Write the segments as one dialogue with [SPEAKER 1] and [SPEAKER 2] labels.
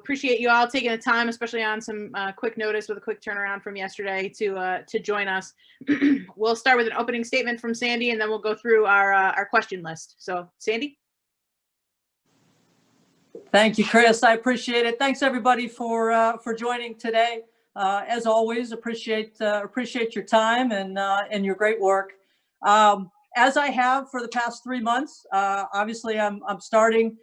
[SPEAKER 1] appreciate you all taking the time, especially on some quick notice with a quick turnaround from yesterday to join us. We'll start with an opening statement from Sandy, and then we'll go through our question list. So, Sandy.
[SPEAKER 2] Thank you, Chris. I appreciate it. Thanks everybody for joining today. As always, appreciate your time and your great work. As I have for the past 3 months, obviously I'm starting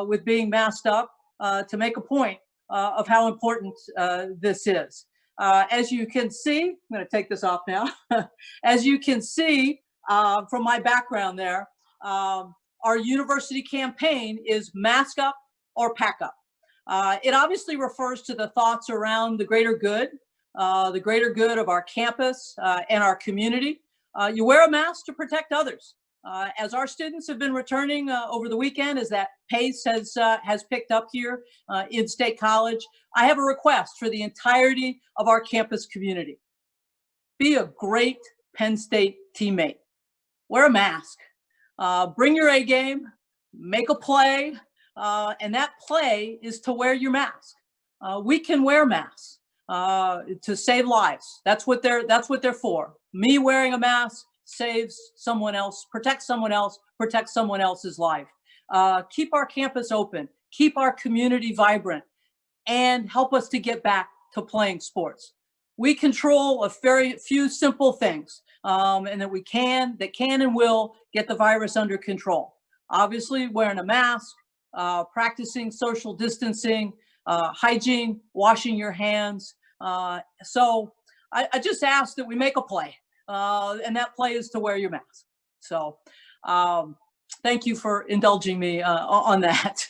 [SPEAKER 2] with being masked up to make a point of how important this is. As you can see, I'm going to take this off now. As you can see from my background there, our university campaign is mask up or pack up. It obviously refers to the thoughts around the greater good of our campus and our community. You wear a mask to protect others. As our students have been returning over the weekend, as that pace has picked up here in State College, I have a request for the entirety of our campus community. Be a great Penn State teammate. Wear a mask. Bring your A game. Make a play. And that play is to wear your mask. We can wear masks to save lives. That's what they're for. Me wearing a mask saves someone else, protects someone else's life. Keep our campus open, keep our community vibrant, and help us to get back to playing sports. We control a very few simple things, and that can and will get the virus under control. Obviously, wearing a mask, practicing social distancing, hygiene, washing your hands. So I just ask that we make a play, and that play is to wear your mask. So thank you for indulging me on that.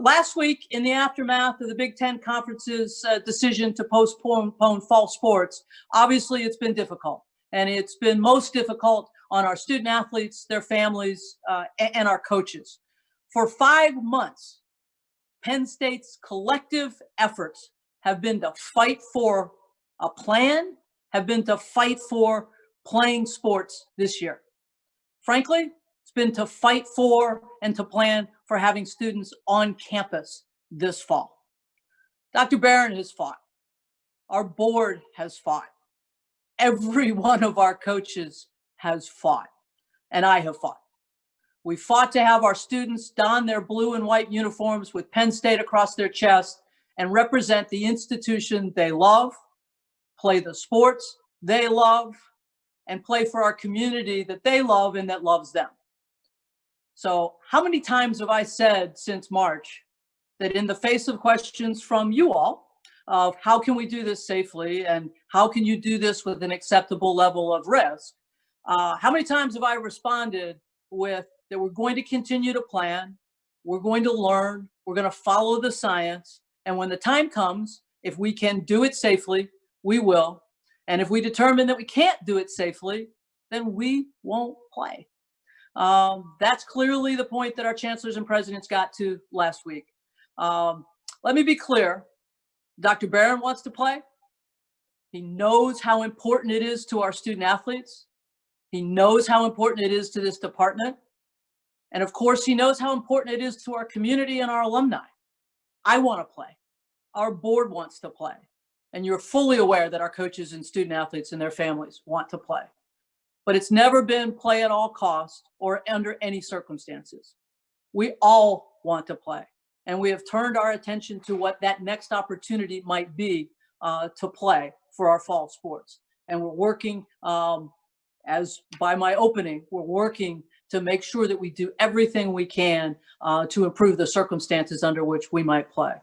[SPEAKER 2] Last week, in the aftermath of the Big Ten Conference's decision to postpone fall sports, obviously it's been difficult, and it's been most difficult on our student athletes, their families, and our coaches. For 5 months, Penn State's collective efforts have been to fight for a plan, have been to fight for playing sports this year. Frankly, it's been to fight for and to plan for having students on campus this fall. Dr. Barron has fought. Our board has fought. Every one of our coaches has fought, and I have fought. We fought to have our students don their blue and white uniforms with Penn State across their chest and represent the institution they love, play the sports they love, and play for our community that they love and that loves them. So how many times have I said since March that in the face of questions from you all of how can we do this safely and how can you do this with an acceptable level of risk, how many times have I responded with that we're going to continue to plan, we're going to learn, we're going to follow the science, and when the time comes, if we can do it safely, we will. And if we determine that we can't do it safely, then we won't play. That's clearly the point that our chancellors and presidents got to last week. Let me be clear. Dr. Barron wants to play. He knows how important it is to our student athletes. He knows how important it is to this department. And of course, he knows how important it is to our community and our alumni. I want to play. Our board wants to play. And you're fully aware that our coaches and student athletes and their families want to play. But it's never been play at all costs or under any circumstances. We all want to play. And we have turned our attention to what that next opportunity might be to play for our fall sports. And we're working, as by my opening, we're working to make sure that we do everything we can to improve the circumstances under which we might play.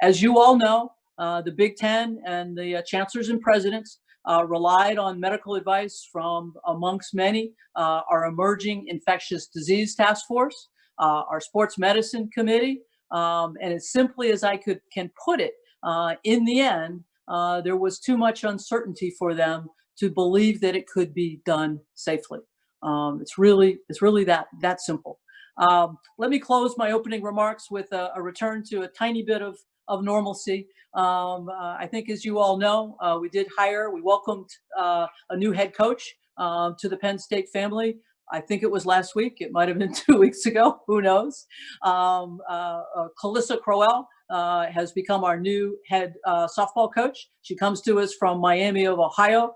[SPEAKER 2] As you all know, the Big Ten and the chancellors and presidents relied on medical advice from, amongst many, our emerging infectious disease task force, our sports medicine committee, and as simply as I can put it, in the end, there was too much uncertainty for them to believe that it could be done safely. It's really that simple. Let me close my opening remarks with a return to a tiny bit of normalcy. I think, as you all know, we welcomed a new head coach to the Penn State family. I think it was last week. It might have been 2 weeks ago. Who knows? Calissa Crowell has become our new head softball coach. She comes to us from Miami of Ohio.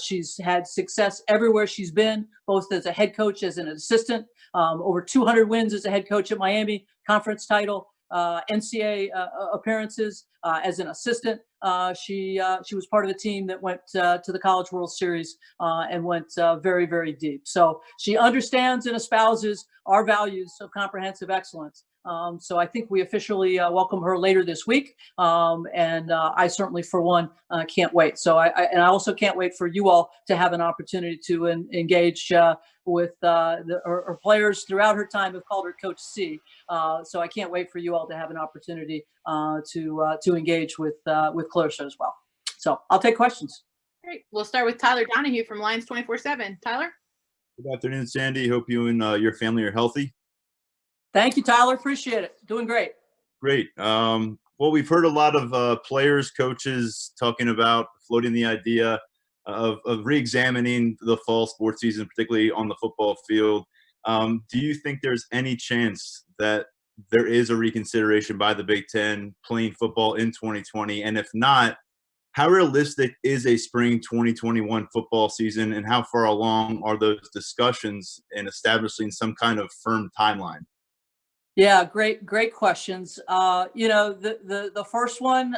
[SPEAKER 2] She's had success everywhere she's been, both as a head coach, as an assistant, over 200 wins as a head coach at Miami, conference title, NCAA appearances as an assistant. She was part of the team that went to the College World Series and went very, very deep. So she understands and espouses our values of comprehensive excellence. So I think we officially welcome her later this week. And I certainly, for one, can't wait. So I also can't wait for you all to have an opportunity to engage with her players throughout her time. Have called her Coach C. So I can't wait for you all to have an opportunity to engage with Clarissa as well. So I'll take questions.
[SPEAKER 1] Great. We'll start with Tyler Donahue from Lions 24/7. Tyler.
[SPEAKER 3] Good afternoon, Sandy. Hope you and your family are healthy.
[SPEAKER 2] Thank you, Tyler. Appreciate it. Doing great.
[SPEAKER 3] Great. Well, we've heard a lot of players, coaches talking about floating the idea of re-examining the fall sports season, particularly on the football field. Do you think there's any chance that there is a reconsideration by the Big Ten playing football in 2020? And if not, how realistic is a spring 2021 football season, and how far along are those discussions in establishing some kind of firm timeline?
[SPEAKER 2] Yeah, great questions. The first one,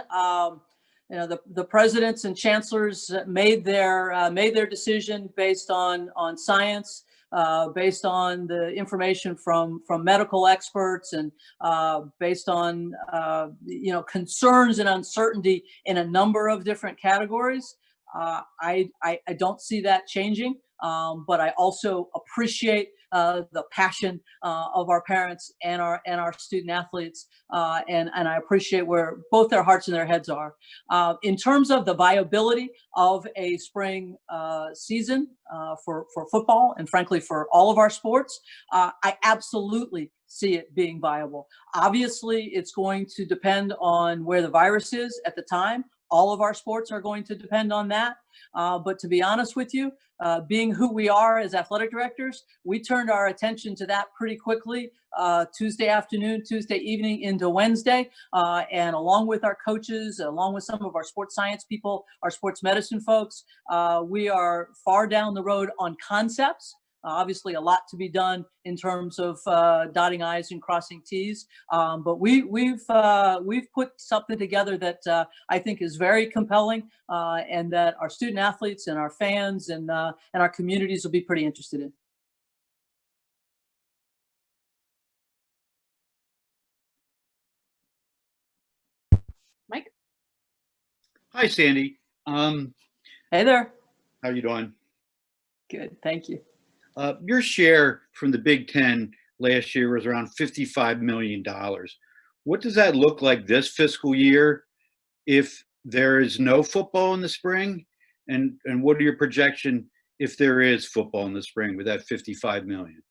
[SPEAKER 2] the presidents and chancellors made their decision based on science, based on the information from medical experts, and based on concerns and uncertainty in a number of different categories. I don't see that changing, but I also appreciate the passion of our parents and our student athletes, and I appreciate where both their hearts and their heads are. In terms of the viability of a spring season for football, and frankly for all of our sports, I absolutely see it being viable. Obviously, it's going to depend on where the virus is at the time. All of our sports are going to depend on that. But to be honest with you, being who we are as athletic directors, we turned our attention to that pretty quickly, Tuesday afternoon, Tuesday evening into Wednesday. And along with our coaches, along with some of our sports science people, our sports medicine folks, we are far down the road on concepts. Obviously, a lot to be done in terms of dotting I's and crossing T's, but we've put something together that I think is very compelling, and that our student athletes and our fans and our communities will be pretty interested in.
[SPEAKER 1] Mike.
[SPEAKER 4] Hi, Sandy.
[SPEAKER 2] Hey there.
[SPEAKER 4] How you doing?
[SPEAKER 2] Good, thank you.
[SPEAKER 4] Your share from the Big Ten last year was around $55 million. What does that look like this fiscal year if there is no football in the spring? And what are your projections if there is football in the spring with that $55 million?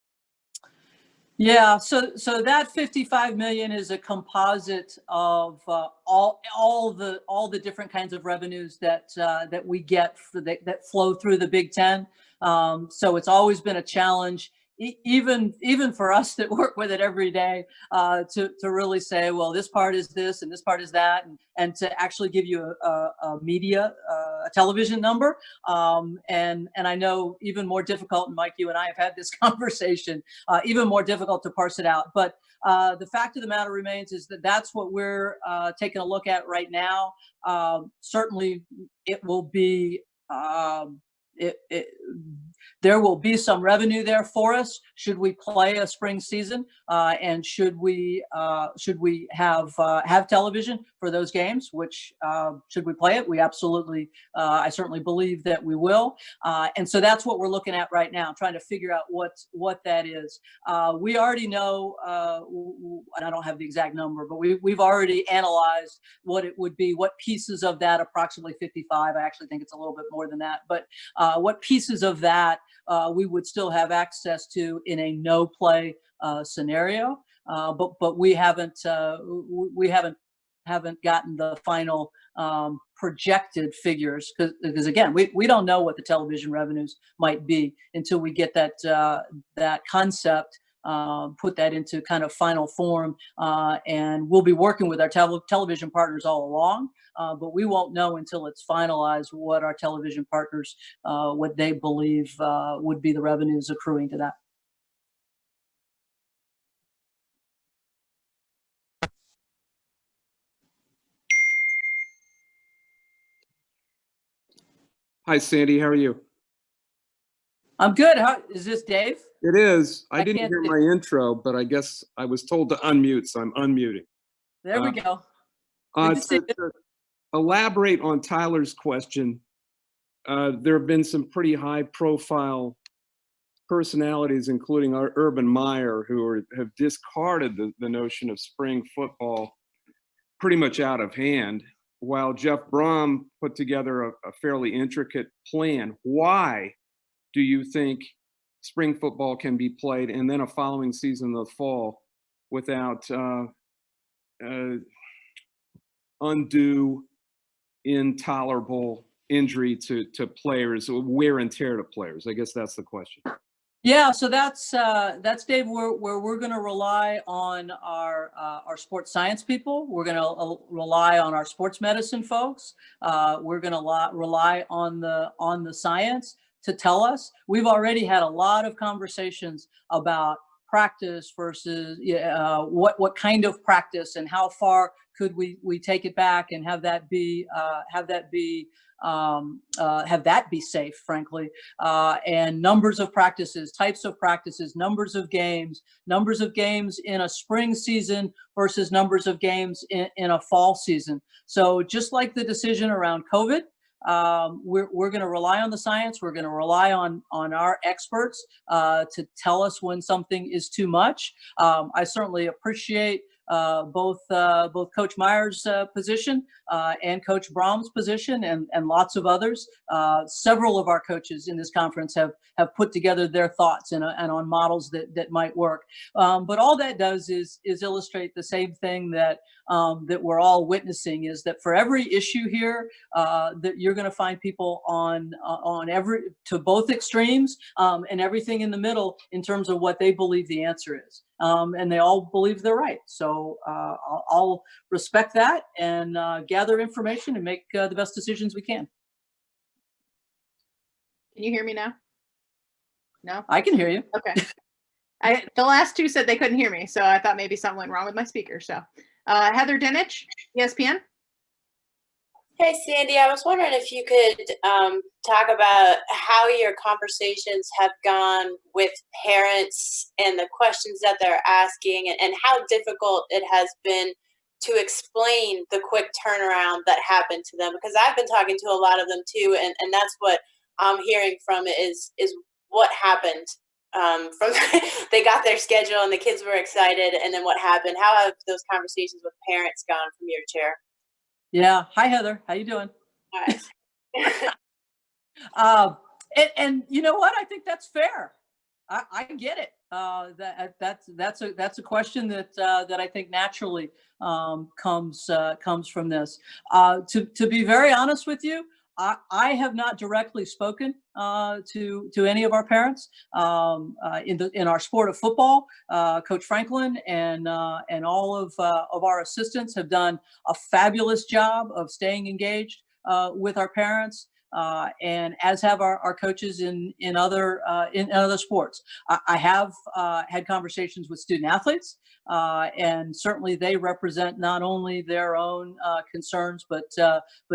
[SPEAKER 2] Yeah, so that $55 million is a composite of all the different kinds of revenues that we get that flow through the Big Ten. So it's always been a challenge, even for us that work with it every day, to really say, well, this part is this and this part is that, and to actually give you a television number. And I know even more difficult, and Mike, you and I have had this conversation, even more difficult to parse it out. But the fact of the matter remains is that that's what we're taking a look at right now. Certainly, it will be. There will be some revenue there for us should we play a spring season, and should we have television for those games, which should we play it, we absolutely, I certainly believe that we will, and so that's what we're looking at right now, trying to figure out what that is. We already know, and I don't have the exact number, but we've already analyzed what it would be, what pieces of that approximately 55. I actually think it's a little bit more than that, but what pieces of that we would still have access to in a no play scenario, but we haven't gotten the final projected figures, because again, we don't know what the television revenues might be until we get that concept put that into kind of final form. And we'll be working with our television partners all along, but we won't know until it's finalized what our television partners, what they believe would be the revenues accruing to that.
[SPEAKER 5] Hi, Sandy. How are you?
[SPEAKER 2] I'm good. How is this, Dave?
[SPEAKER 5] It is. I didn't
[SPEAKER 2] can't
[SPEAKER 5] hear
[SPEAKER 2] see.
[SPEAKER 5] my intro, but I guess I was told to unmute, so I'm unmuting.
[SPEAKER 2] There we go. Good to see you.
[SPEAKER 5] To elaborate on Tyler's question, there have been some pretty high-profile personalities, including our Urban Meyer, who have discarded the notion of spring football pretty much out of hand, while Jeff Brom put together a fairly intricate plan. Why do you think spring football can be played and then a following season of the fall without undue, intolerable injury to players, wear and tear to players? I guess that's the question.
[SPEAKER 2] Yeah, so that's Dave, where we're going to rely on our sports science people. We're going to rely on our sports medicine folks. We're going to rely on the science to tell us. We've already had a lot of conversations about practice versus what kind of practice and how far could we take it back and have that be safe, frankly, and numbers of practices, types of practices, numbers of games in a spring season versus numbers of games in a fall season. So just like the decision around COVID, we're going to rely on the science. We're going to rely on our experts to tell us when something is too much. I certainly appreciate both Coach Meyer's position and Coach Brom's position and lots of others. Several of our coaches in this conference have put together their thoughts and on models that might work. But all that does is illustrate the same thing that we're all witnessing, is that for every issue here, that you're going to find people on to both extremes and everything in the middle in terms of what they believe the answer is. And they all believe they're right. So I'll respect that and gather information and make the best decisions we can.
[SPEAKER 1] Can you hear me now? No?
[SPEAKER 2] I can hear you.
[SPEAKER 1] Okay. The last two said they couldn't hear me, so I thought maybe something went wrong with my speaker. So Heather Dinich, ESPN.
[SPEAKER 6] Hey, Sandy, I was wondering if you could talk about how your conversations have gone with parents and the questions that they're asking, and how difficult it has been to explain the quick turnaround that happened to them. Because I've been talking to a lot of them too, and that's what I'm hearing from is what happened. From they got their schedule and the kids were excited, and then what happened? How have those conversations with parents gone from your chair?
[SPEAKER 2] Yeah. Hi, Heather. How you doing?
[SPEAKER 6] All right.
[SPEAKER 2] And you know what? I think that's fair. I get it. That's a question that I think naturally comes from this. To be very honest with you, I have not directly spoken to any of our parents in our sport of football. Coach Franklin and all of our assistants have done a fabulous job of staying engaged with our parents, and as have our coaches in other sports. I have had conversations with student athletes, and certainly they represent not only their own concerns, but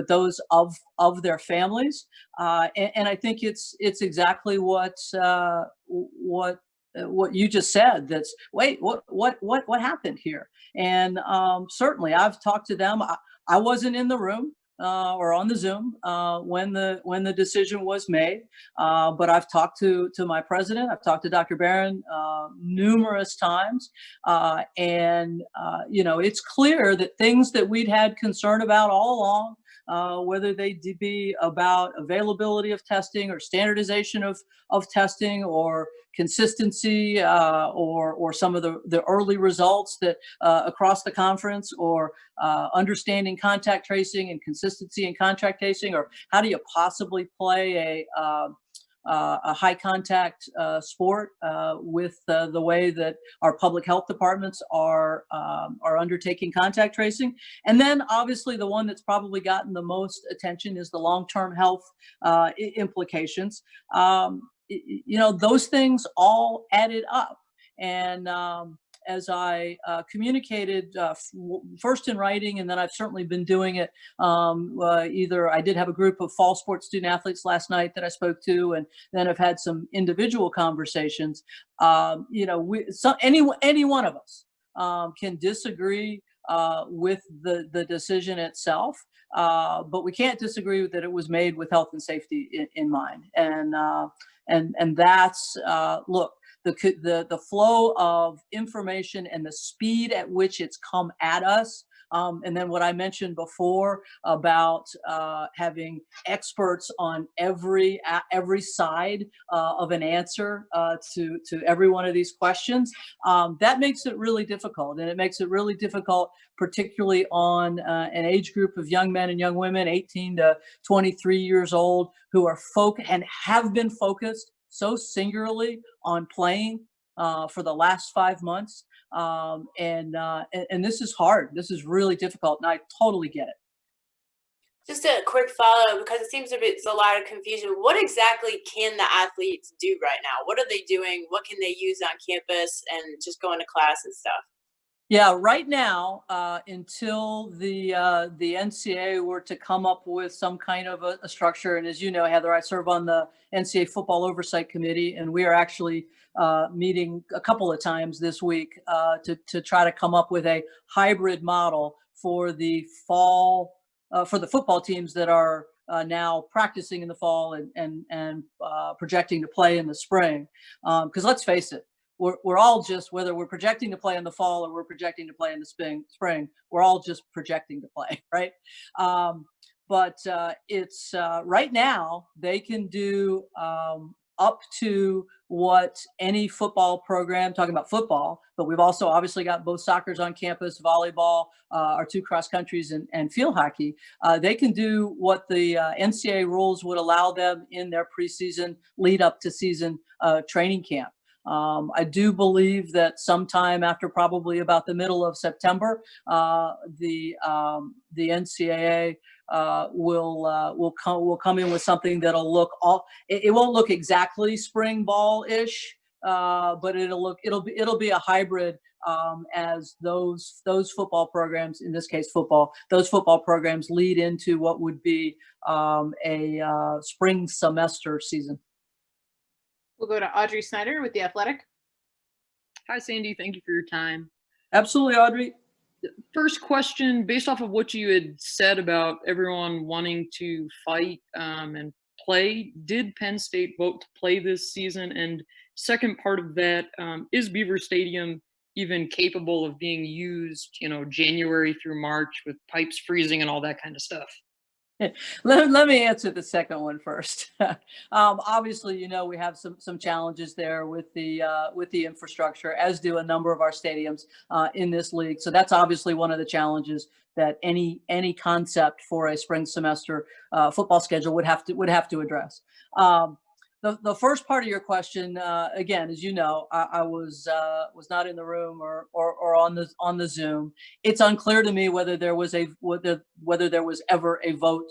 [SPEAKER 2] those of their families. And I think it's exactly what you just said. That's what happened here? And certainly I've talked to them. I wasn't in the room or on the Zoom when the decision was made, but I've talked to my president. I've talked to Dr. Barron numerous times, and it's clear that things that we'd had concern about all along, whether they be about availability of testing or standardization of testing or consistency or some of the early results that across the conference, or understanding contact tracing and consistency in contact tracing, or how do you possibly play a high contact sport with the way that our public health departments are undertaking contact tracing. And then obviously the one that's probably gotten the most attention is the long-term health implications. Those things all added up. And as I communicated first in writing, and then I've certainly been doing it. Either I did have a group of fall sports student athletes last night that I spoke to, and then I've had some individual conversations. Any one of us can disagree with the decision itself, but we can't disagree that it was made with health and safety in mind. And that's look. The flow of information and the speed at which it's come at us. And then what I mentioned before about having experts on every side of an answer to every one of these questions, that makes it really difficult. And it makes it really difficult, particularly on an age group of young men and young women, 18 to 23 years old, who are and have been focused so singularly on playing for the last 5 months. And this is hard. This is really difficult, and I totally get it.
[SPEAKER 6] Just a quick follow-up, because it seems it's a lot of confusion. What exactly can the athletes do right now? What are they doing? What can they use on campus and just going to class and stuff?
[SPEAKER 2] Yeah, right now, until the NCAA were to come up with some kind of a structure, and as you know, Heather, I serve on the NCAA Football Oversight Committee, and we are actually meeting a couple of times this week to try to come up with a hybrid model for the fall, for the football teams that are now practicing in the fall and projecting to play in the spring. Because let's face it, we're all just, whether we're projecting to play in the fall or we're projecting to play in the spring, we're all just projecting to play, right? But it's right now they can do up to what any football program, talking about football, but we've also obviously got both soccer's on campus, volleyball, our 2 cross countries, and field hockey. They can do what the NCAA rules would allow them in their preseason lead up to season training camp. I do believe that sometime after probably about the middle of September, the NCAA will come in with something that'll look it won't look exactly spring ball-ish, but it'll be a hybrid as those football programs, in this case those football programs lead into what would be a spring semester season.
[SPEAKER 1] We'll go to Audrey Snyder with The Athletic.
[SPEAKER 7] Hi, Sandy. Thank you for your time.
[SPEAKER 2] Absolutely, Audrey.
[SPEAKER 7] First question, based off of what you had said about everyone wanting to fight and play, did Penn State vote to play this season? And second part of that, is Beaver Stadium even capable of being used, January through March with pipes freezing and all that kind of stuff?
[SPEAKER 2] Let me answer the second one first. Obviously, we have some challenges there with the infrastructure, as do a number of our stadiums in this league. So that's obviously one of the challenges that any concept for a spring semester football schedule would have to address. The first part of your question, again, as you know, I was not in the room or on the Zoom. It's unclear to me whether there was ever a vote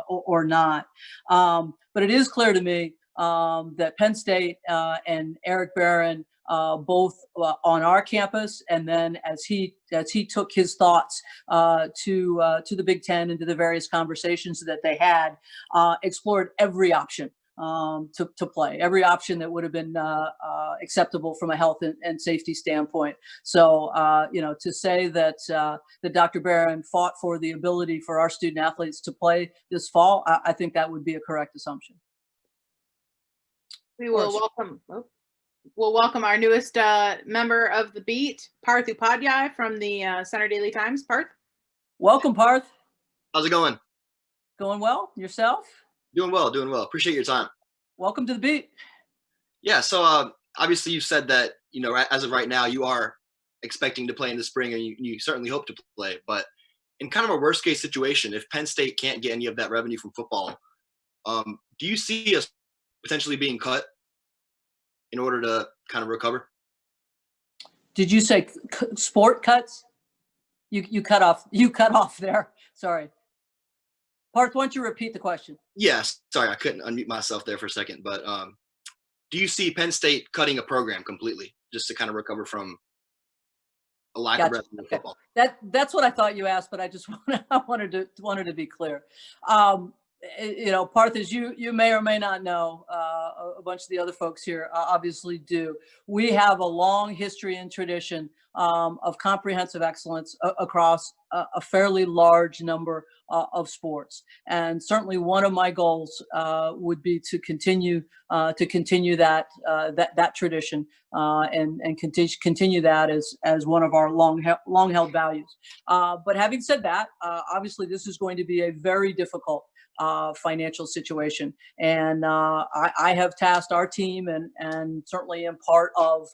[SPEAKER 2] or not. But it is clear to me that Penn State and Eric Barron, both on our campus, and then as he took his thoughts to the Big Ten and to the various conversations that they had, explored every option to play, every option that would have been acceptable from a health and safety standpoint. So, to say that Dr. Barron fought for the ability for our student athletes to play this fall, I think that would be a correct assumption.
[SPEAKER 1] We will welcome our newest member of the beat, Parth Upadhyay from the Center Daily Times. Parth.
[SPEAKER 2] Welcome, Parth.
[SPEAKER 8] How's it going?
[SPEAKER 2] Going well. Yourself?
[SPEAKER 8] Doing well. Appreciate your time.
[SPEAKER 2] Welcome to the beat.
[SPEAKER 8] Yeah, so obviously you said that, as of right now, you are expecting to play in the spring, and you certainly hope to play. But in kind of a worst case situation, if Penn State can't get any of that revenue from football, do you see a potentially being cut in order to kind of recover?
[SPEAKER 2] Did you say sport cuts? You cut off there. Sorry. Parth, why don't you repeat the question?
[SPEAKER 8] Yes. Sorry, I couldn't unmute myself there for a second. But do you see Penn State cutting a program completely just to kind of recover from a lack of revenue in football?
[SPEAKER 2] That's what I thought you asked, but I just wanted to be clear. Parth, as you may or may not know, a bunch of the other folks here obviously do. We have a long history and tradition of comprehensive excellence across a fairly large number of sports, and certainly one of my goals would be to continue that tradition and continue that as one of our long held values. But having said that, obviously this is going to be a very difficult financial situation. And I have tasked our team and certainly am part of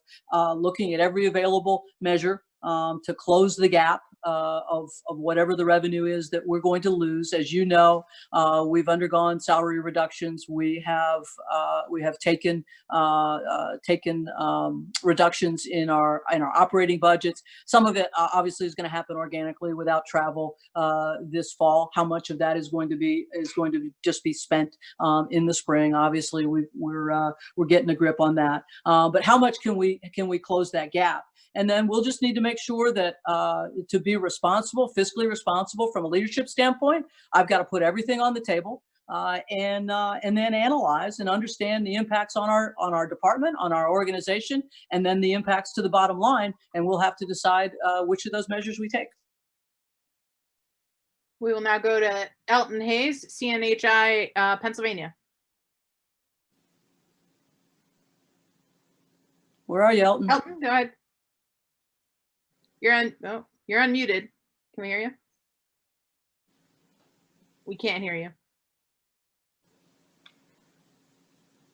[SPEAKER 2] looking at every available measure to close the gap of whatever the revenue is that we're going to lose. As you know, we've undergone salary reductions. We have taken reductions in our operating budgets. Some of it obviously is going to happen organically without travel this fall. How much of that is going to just be spent in the spring? Obviously, we're getting a grip on that. But how much can we close that gap? And then we'll just need to make sure that to be responsible, fiscally responsible from a leadership standpoint, I've got to put everything on the table and then analyze and understand the impacts on our department, on our organization, and then the impacts to the bottom line. And we'll have to decide which of those measures we take.
[SPEAKER 1] We will now go to Elton Hayes, CNHI, Pennsylvania.
[SPEAKER 2] Where are you, Elton?
[SPEAKER 1] Elton, go ahead. You're unmuted. Can we hear you? We can't hear you.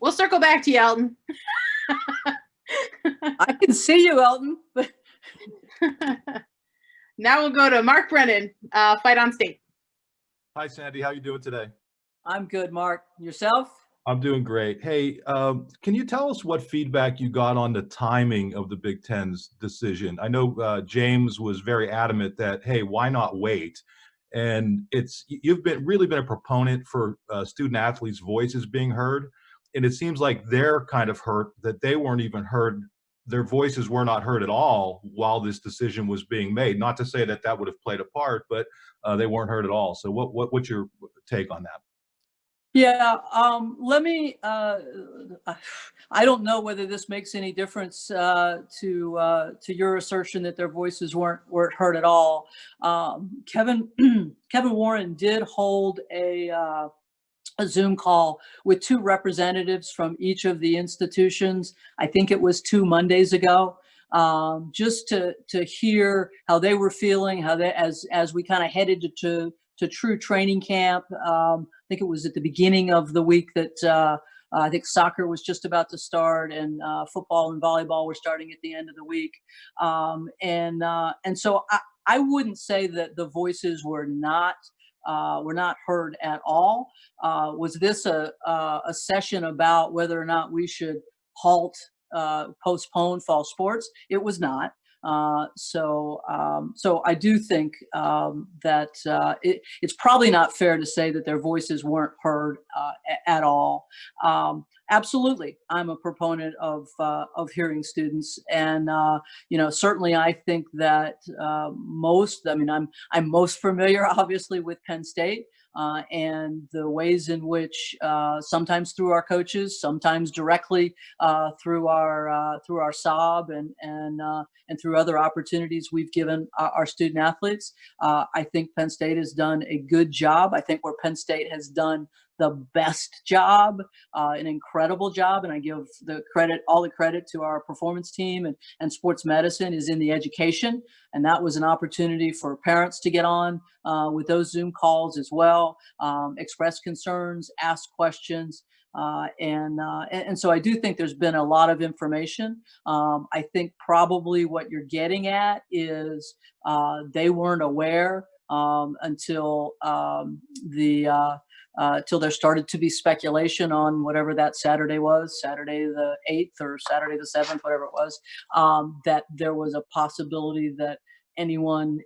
[SPEAKER 1] We'll circle back to you, Elton.
[SPEAKER 2] I can see you, Elton.
[SPEAKER 1] Now we'll go to Mark Brennan, Fight on State.
[SPEAKER 9] Hi, Sandy. How you doing today?
[SPEAKER 2] I'm good, Mark. Yourself?
[SPEAKER 9] I'm doing great. Hey, can you tell us what feedback you got on the timing of the Big Ten's decision? I know James was very adamant that, hey, why not wait? And you've really been a proponent for student athletes' voices being heard, and it seems like they're kind of hurt that they weren't even heard. Their voices were not heard at all while this decision was being made. Not to say that would have played a part, but they weren't heard at all. So what's your take on that?
[SPEAKER 2] Yeah, let me, I don't know whether this makes any difference to your assertion that their voices weren't heard at all. Kevin Warren did hold a Zoom call with two representatives from each of the institutions. I think it was 2 Mondays ago. Just to hear how they were feeling, how they, as we kind of headed to true training camp. I think it was at the beginning of the week that I think soccer was just about to start, and football and volleyball were starting at the end of the week. And so I wouldn't say that the voices were not heard at all. Was this a session about whether or not we should postpone fall sports? It was not. So I do think that it's probably not fair to say that their voices weren't heard at all. Absolutely, I'm a proponent of hearing students, and certainly I think that I'm most familiar, obviously, with Penn State. And the ways in which sometimes through our coaches, sometimes directly through our SOB and through other opportunities we've given our student athletes. I think Penn State has done a good job. I think where Penn State has done the best job, an incredible job, and I give all the credit to our performance team and sports medicine, is in the education. And that was an opportunity for parents to get on with those Zoom calls as well, express concerns, ask questions. And so I do think there's been a lot of information. I think probably what you're getting at is they weren't aware until till there started to be speculation on whatever that Saturday was, Saturday the 8th or Saturday the 7th, whatever it was, that there was a possibility that anyone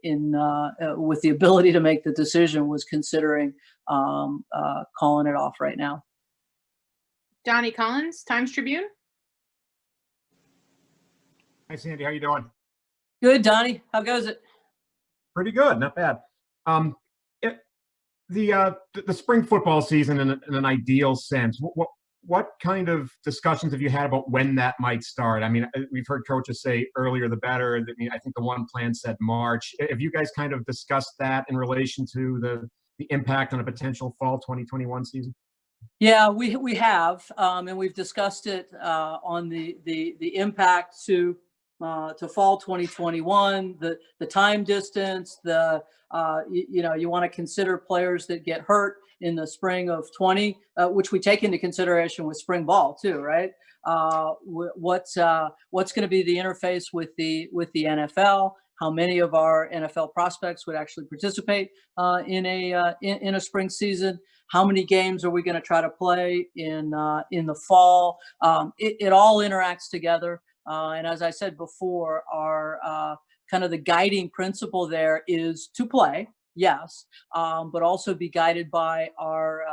[SPEAKER 2] with the ability to make the decision was considering calling it off right now.
[SPEAKER 1] Donnie Collins, Times Tribune.
[SPEAKER 10] Hi, Sandy. How you doing?
[SPEAKER 2] Good, Donnie. How goes it?
[SPEAKER 10] Pretty good. Not bad. The spring football season in an ideal sense, what kind of discussions have you had about when that might start? I mean, we've heard coaches say earlier the better. I mean, I think the one plan said March. Have you guys kind of discussed that in relation to the impact on a potential fall 2021 season?
[SPEAKER 2] Yeah, we have, and we've discussed it on the impact to fall 2021, the time distance, you want to consider players that get hurt in the spring of 20, which we take into consideration with spring ball too, right? What's going to be the interface with the NFL? How many of our NFL prospects would actually participate in a spring season? How many games are we going to try to play in the fall? It all interacts together. And as I said before, our kind of the guiding principle there is to play, yes, but also be guided by our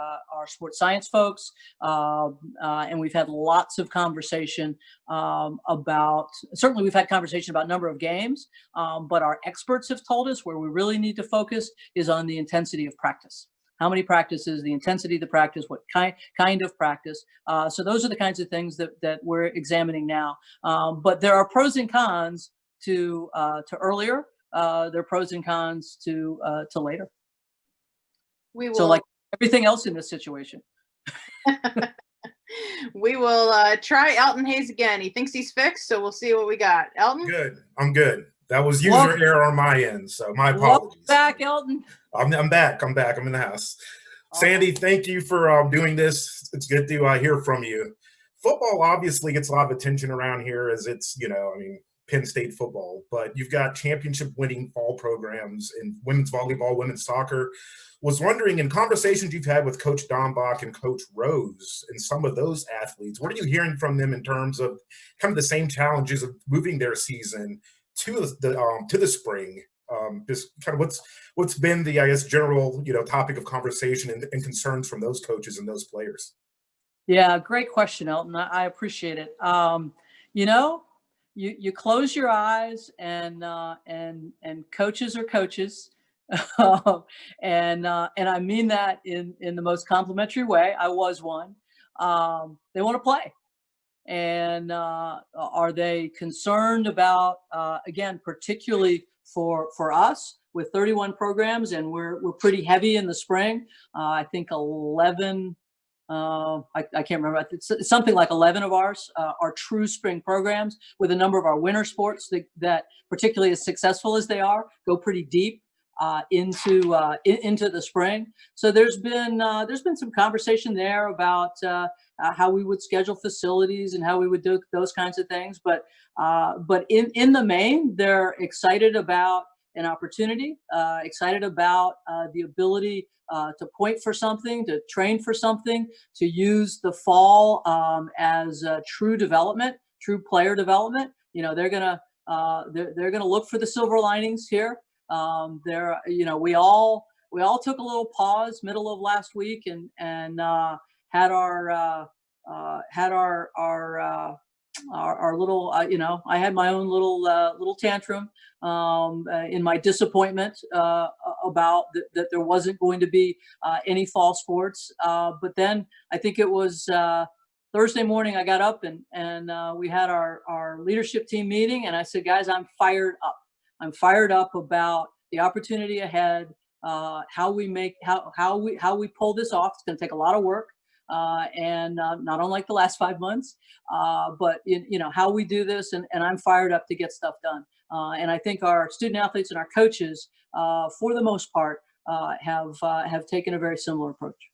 [SPEAKER 2] sports science folks. And we've had lots of conversation certainly we've had conversation about number of games, but our experts have told us where we really need to focus is on the intensity of practice. How many practices, the intensity of the practice, what kind of practice. So those are the kinds of things that we're examining now. But there are pros and cons to earlier. There are pros and cons to later.
[SPEAKER 1] We will.
[SPEAKER 2] So like everything else in this situation.
[SPEAKER 1] We will try Elton Hayes again. He thinks he's fixed, so we'll see what we got. Elton?
[SPEAKER 11] Good. I'm good. That was user error on my end, so my apologies.
[SPEAKER 2] Welcome back, Elton.
[SPEAKER 11] I'm back. I'm back. I'm in the house. Sandy, thank you for doing this. It's good to hear from you. Football obviously gets a lot of attention around here as it's, Penn State football, but you've got championship-winning fall programs in women's volleyball, women's soccer. Was wondering, in conversations you've had with Coach Dombach and Coach Rose and some of those athletes, what are you hearing from them in terms of kind of the same challenges of moving their season to the spring? Just kind of what's been the, I guess, general topic of conversation and concerns from those coaches and those players?
[SPEAKER 2] Yeah, great question, Elton. I appreciate it. You close your eyes and coaches are coaches. And I mean that in the most complimentary way. I was one. They want to play. And are they concerned about, again, particularly for us with 31 programs, and we're pretty heavy in the spring. I think 11, I can't remember, it's something like 11 of ours are true spring programs, with a number of our winter sports that particularly as successful as they are, go pretty deep into the spring. So there's been some conversation there about how we would schedule facilities and how we would do those kinds of things. But in the main, they're excited about an opportunity, excited about the ability to point for something, to train for something, to use the fall as true development, true player development. They're gonna look for the silver linings here. We all took a little pause middle of last week and had our little, I had my own little tantrum in my disappointment about that there wasn't going to be any fall sports. But then I think it was Thursday morning, I got up and we had our leadership team meeting, and I said, guys, I'm fired up. I'm fired up about the opportunity ahead, how we pull this off. It's going to take a lot of work. And not unlike the last 5 months, but how we do this, and I'm fired up to get stuff done. And I think our student athletes and our coaches, for the most part, have taken a very similar approach.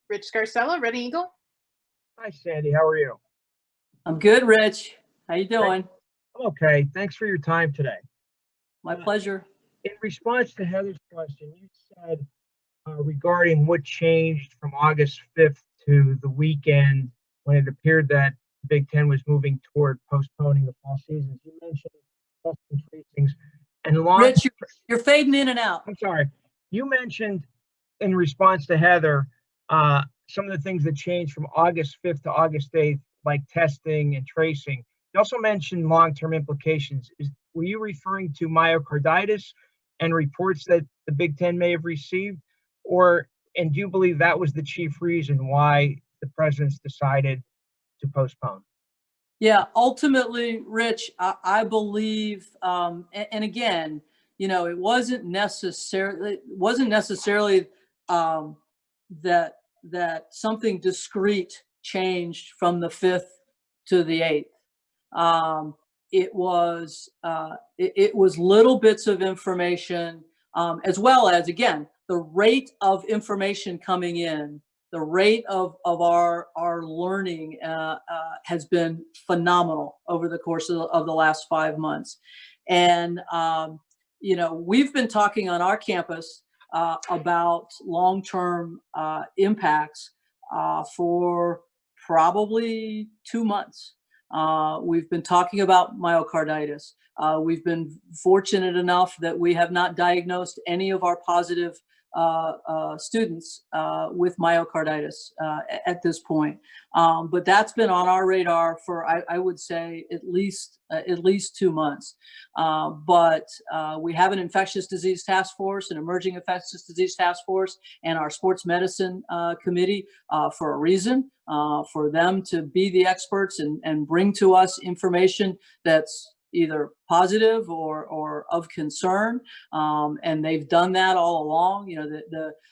[SPEAKER 1] Rich Scarcella, Reading Eagle.
[SPEAKER 12] Hi, Sandy. How are you?
[SPEAKER 2] I'm good, Rich. How you doing?
[SPEAKER 12] I'm okay. Thanks for your time today.
[SPEAKER 2] My pleasure.
[SPEAKER 12] In response to Heather's question, you said regarding what changed from August 5th to the weekend when it appeared that the Big Ten was moving toward postponing the fall seasons. You mentioned testing tracings and
[SPEAKER 2] Rich, you're fading in and out.
[SPEAKER 12] I'm sorry. You mentioned in response to Heather, some of the things that changed from August 5th to August 8th, like testing and tracing. You also mentioned long-term implications. Were you referring to myocarditis and reports that the Big Ten may have received? And do you believe that was the chief reason why the presidents decided to postpone?
[SPEAKER 2] Yeah, ultimately, Rich, I believe, and again, it wasn't necessarily that something discrete changed from the 5th to the 8th. It was little bits of information, as well as, again, the rate of information coming in. The rate of our learning has been phenomenal over the course of the last 5 months. And, we've been talking on our campus about long-term impacts for probably 2 months. We've been talking about myocarditis. We've been fortunate enough that we have not diagnosed any of our positive students with myocarditis at this point. But that's been on our radar for, I would say, at least 2 months. But we have an infectious disease task force, an emerging infectious disease task force, and our sports medicine committee for a reason, for them to be the experts and bring to us information that's either positive or of concern, and they've done that all along.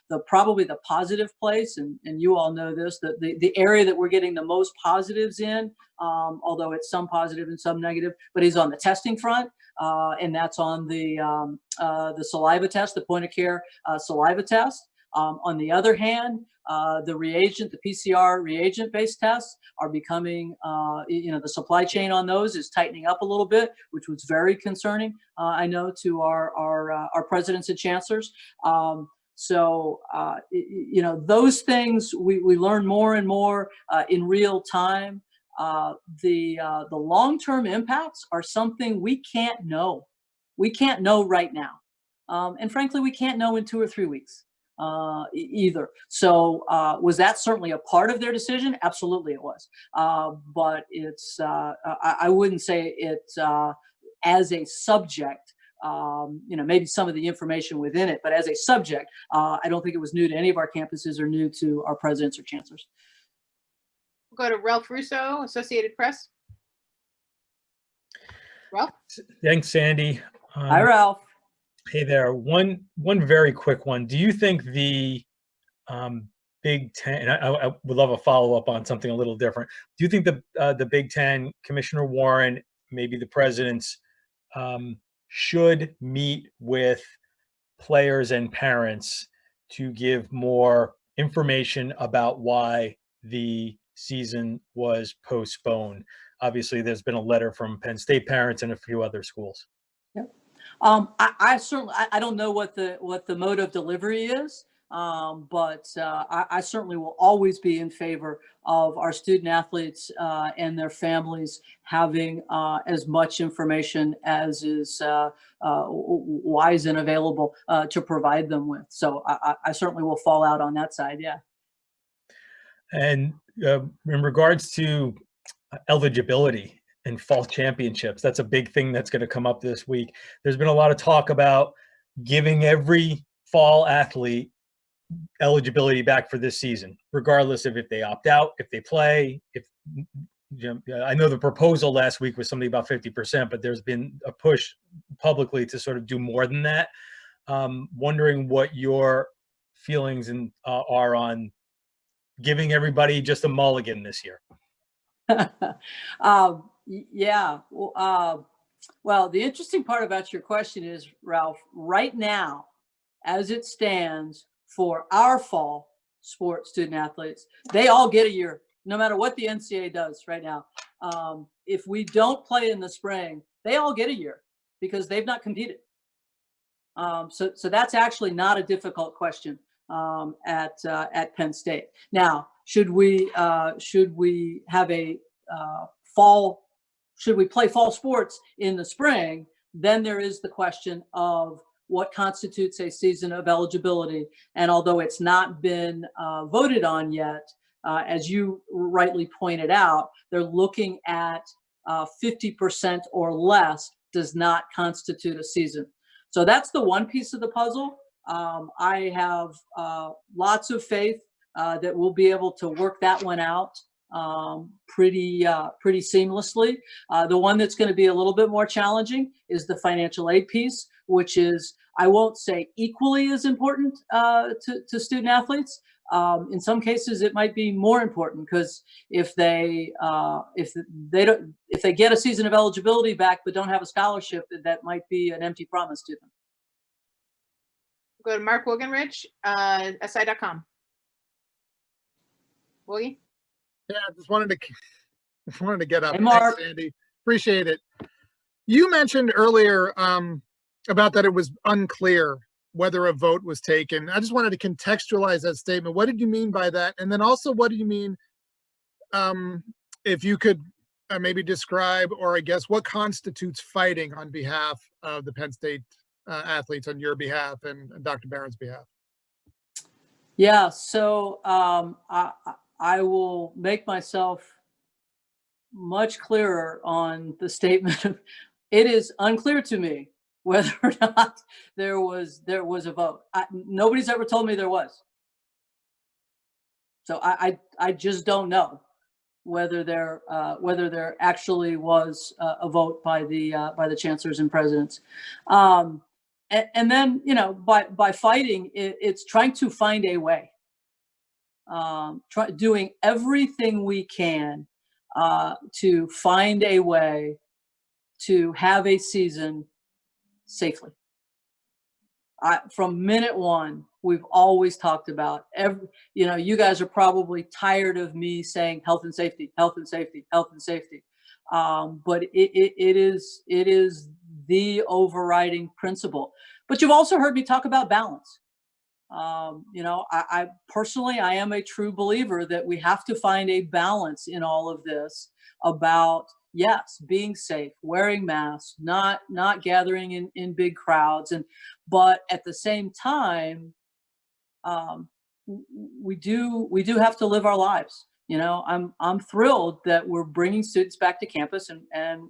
[SPEAKER 2] The probably the positive place, and you all know this, that the area that we're getting the most positives in, although it's some positive and some negative, but is on the testing front, and that's on the saliva test, the point of care saliva test. On the other hand, the PCR reagent-based tests are becoming, the supply chain on those is tightening up a little bit, which was very concerning, I know, to our presidents and chancellors. Those things we learn more and more in real time. The long-term impacts are something we can't know. We can't know right now. And frankly, we can't know in 2 or 3 weeks. Either. So was that certainly a part of their decision? Absolutely it was. But it's, I wouldn't say it as a subject, maybe some of the information within it, but as a subject, I don't think it was new to any of our campuses or new to our presidents or chancellors.
[SPEAKER 1] We'll go to Ralph Russo, Associated Press. Ralph?
[SPEAKER 13] Thanks, Sandy.
[SPEAKER 2] Hi, Ralph.
[SPEAKER 13] Hey there. One very quick one. Do you think the Big Ten, and I would love a follow-up on something a little different. Do you think the Big Ten, Commissioner Warren, maybe the presidents, should meet with players and parents to give more information about why the season was postponed? Obviously, there's been a letter from Penn State parents and a few other schools.
[SPEAKER 2] Yep. I certainly, I don't know what the mode of delivery is, but I certainly will always be in favor of our student athletes and their families having as much information as is wise and available to provide them with. So I certainly will fall out on that side. Yeah.
[SPEAKER 13] And in regards to eligibility and fall championships, that's a big thing that's going to come up this week. There's been a lot of talk about giving every fall athlete eligibility back for this season, regardless of if they opt out, if they play. I know the proposal last week was something about 50%, but there's been a push publicly to sort of do more than that. Wondering what your feelings are on giving everybody just a mulligan this year.
[SPEAKER 2] Yeah. Well, the interesting part about your question is, Ralph, right now, as it stands for our fall sports student athletes, they all get a year, no matter what the NCAA does right now. If we don't play in the spring, they all get a year because they've not competed. So that's actually not a difficult question at Penn State. Now, should we have a fall? Should we play fall sports in the spring? Then there is the question of what constitutes a season of eligibility. And although it's not been voted on yet, as you rightly pointed out, they're looking at 50% or less does not constitute a season. So that's the one piece of the puzzle. I have lots of faith that we'll be able to work that one out pretty seamlessly. The one that's going to be a little bit more challenging is the financial aid piece, which is, I won't say equally as important to student athletes. In some cases, it might be more important, because if they get a season of eligibility back but don't have a scholarship, that might be an empty promise to them.
[SPEAKER 1] Go to Mark Wogenrich, SI.com. Woogie?
[SPEAKER 14] Yeah, I just wanted to get up.
[SPEAKER 2] Hey, Mark.
[SPEAKER 14] Thanks, Sandy. Appreciate it. You mentioned earlier about that it was unclear whether a vote was taken. I just wanted to contextualize that statement. What did you mean by that? And then also, what do you mean, if you could maybe describe, or I guess, what constitutes fighting on behalf of the Penn State athletes, on your behalf and Dr. Barron's behalf?
[SPEAKER 2] Yeah, so I will make myself much clearer on the statement. It is unclear to me whether or not there was a vote. Nobody's ever told me there was. So I just don't know whether there actually was a vote by the chancellors and presidents. And then, by fighting, it's trying to find a way, doing everything we can to find a way to have a season safely. From minute one, we've always talked about you guys are probably tired of me saying health and safety, health and safety, health and safety. But it is the overriding principle. But you've also heard me talk about balance. I personally, I am a true believer that we have to find a balance in all of this about, yes, being safe, wearing masks, not gathering in big crowds, but at the same time, we do have to live our lives. I'm thrilled that we're bringing students back to campus, and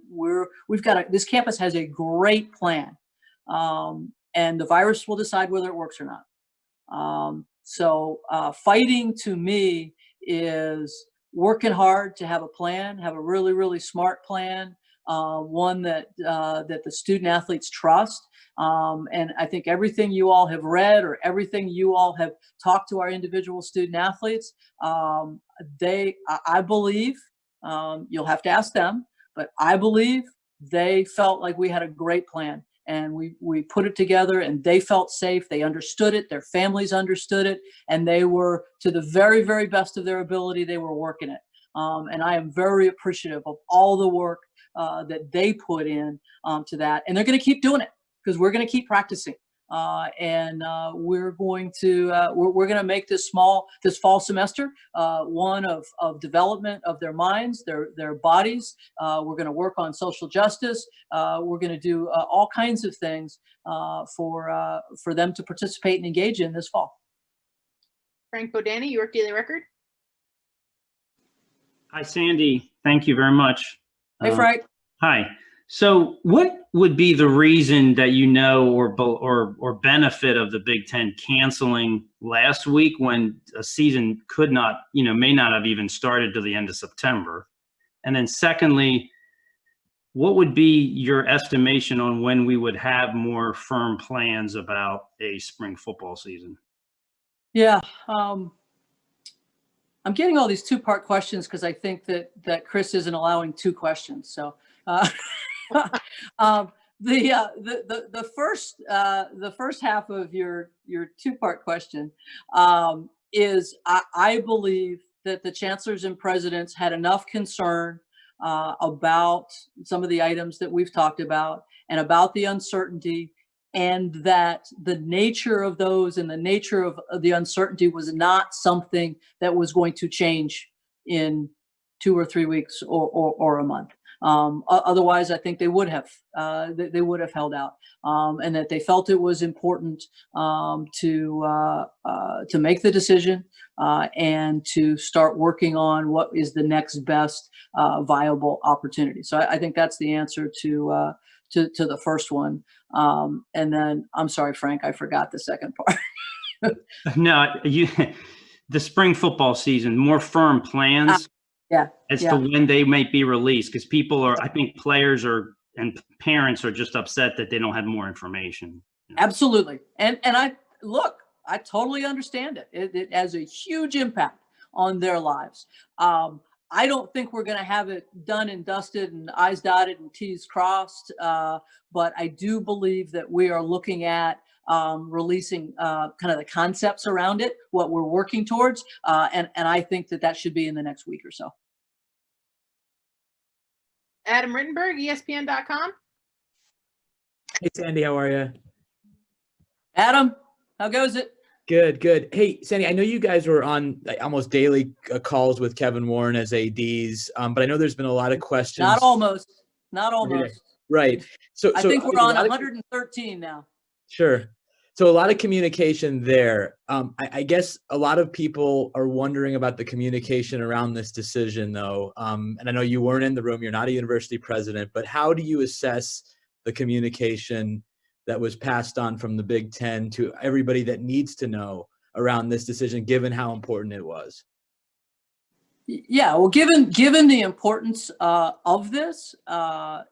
[SPEAKER 2] this campus has a great plan, and the virus will decide whether it works or not. So fighting to me is working hard to have a plan, have a really, really smart plan, one that the student athletes trust. And I think everything you all have read, or everything you all have talked to our individual student athletes, I believe, you'll have to ask them, but I believe they felt like we had a great plan. And we put it together, and they felt safe. They understood it. Their families understood it. And they were, to the very, very best of their ability, they were working it. And I am very appreciative of all the work that they put in to that. And they're going to keep doing it, because we're going to keep practicing. And we're going to make this fall semester one of development of their minds, their bodies. We're going to work on social justice. We're going to do all kinds of things for them to participate and engage in this fall.
[SPEAKER 1] Frank Bodani, York Daily Record.
[SPEAKER 15] Hi, Sandy. Thank you very much.
[SPEAKER 2] Hey, Frank.
[SPEAKER 15] Hi. So what would be the reason that or benefit of the Big Ten canceling last week, when a season may not have even started till the end of September? And then secondly, what would be your estimation on when we would have more firm plans about a spring football season?
[SPEAKER 2] Yeah. I'm getting all these two-part questions because I think that Chris isn't allowing two questions. So the first half of your two-part question is I believe that the chancellors and presidents had enough concern about some of the items that we've talked about, and about the uncertainty, and that the nature of those and the nature of the uncertainty was not something that was going to change in 2 or 3 weeks or a month. Otherwise, I think they would have held out, and that they felt it was important to make the decision and to start working on what is the next best viable opportunity. So I think that's the answer to the first one. And then I'm sorry, Frank, I forgot the second part.
[SPEAKER 15] No, the spring football season, more firm plans as to when they might be released, because I think players and parents are just upset that they don't have more information.
[SPEAKER 2] Absolutely. And I totally understand it. It has a huge impact on their lives. I don't think we're going to have it done and dusted and I's dotted and T's crossed. But I do believe that we are looking at releasing kind of the concepts around it, what we're working towards. And I think that should be in the next week or so.
[SPEAKER 1] Adam Rittenberg, ESPN.com.
[SPEAKER 16] Hey, Sandy, how are you?
[SPEAKER 2] Adam, how goes it?
[SPEAKER 16] Good, good. Hey, Sandy, I know you guys were on almost daily calls with Kevin Warren as ADs, but I know there's been a lot of questions.
[SPEAKER 2] Not almost.
[SPEAKER 16] Right. So
[SPEAKER 2] I think we're on 113 now.
[SPEAKER 16] Sure. So a lot of communication there. I guess a lot of people are wondering about the communication around this decision, though. And I know you weren't in the room. You're not a university president, but how do you assess the communication that was passed on from the Big Ten to everybody that needs to know around this decision, given how important it was?
[SPEAKER 2] Yeah, well, given the importance of this, most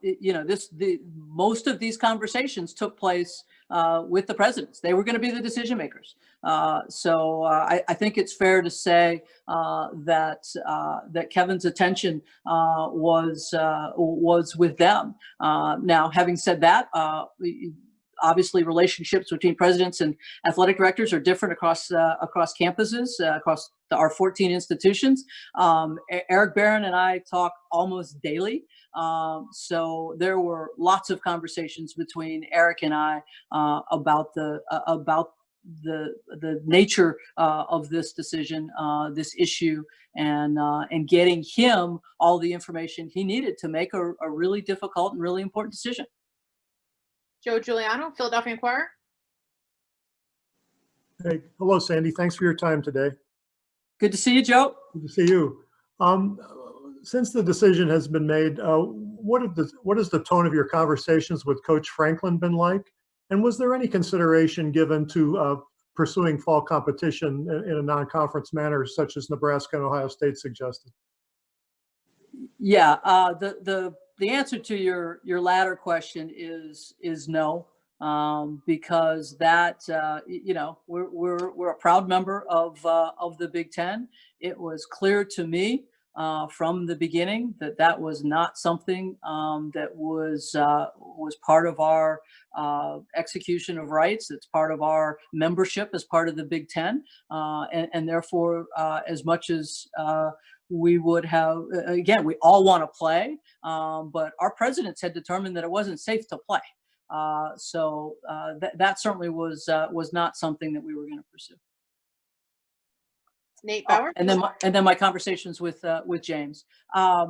[SPEAKER 2] of these conversations took place with the presidents. They were going to be the decision makers. So I think it's fair to say that Kevin's attention was with them. Now, having said that, obviously relationships between presidents and athletic directors are different across campuses, across our 14 institutions. Eric Barron and I talk almost daily. So there were lots of conversations between Eric and I about the nature of this decision, this issue, and getting him all the information he needed to make a really difficult and really important decision.
[SPEAKER 1] Joe Giuliano, Philadelphia Inquirer.
[SPEAKER 17] Hey, hello, Sandy. Thanks for your time today.
[SPEAKER 2] Good to see you, Joe.
[SPEAKER 17] Good to see you. Since the decision has been made, what has the tone of your conversations with Coach Franklin been like? And was there any consideration given to pursuing fall competition in a non-conference manner, such as Nebraska and Ohio State suggested?
[SPEAKER 2] Yeah, the answer to your latter question is no, because that we're a proud member of the Big Ten. It was clear to me from the beginning that was not something that was part of our execution of rights. It's part of our membership as part of the Big Ten, and therefore, as much as we would have, again, we all want to play, but our presidents had determined that it wasn't safe to play. So that certainly was not something that we were going to pursue.
[SPEAKER 1] Nate Bauer.
[SPEAKER 2] And then my conversations with James. I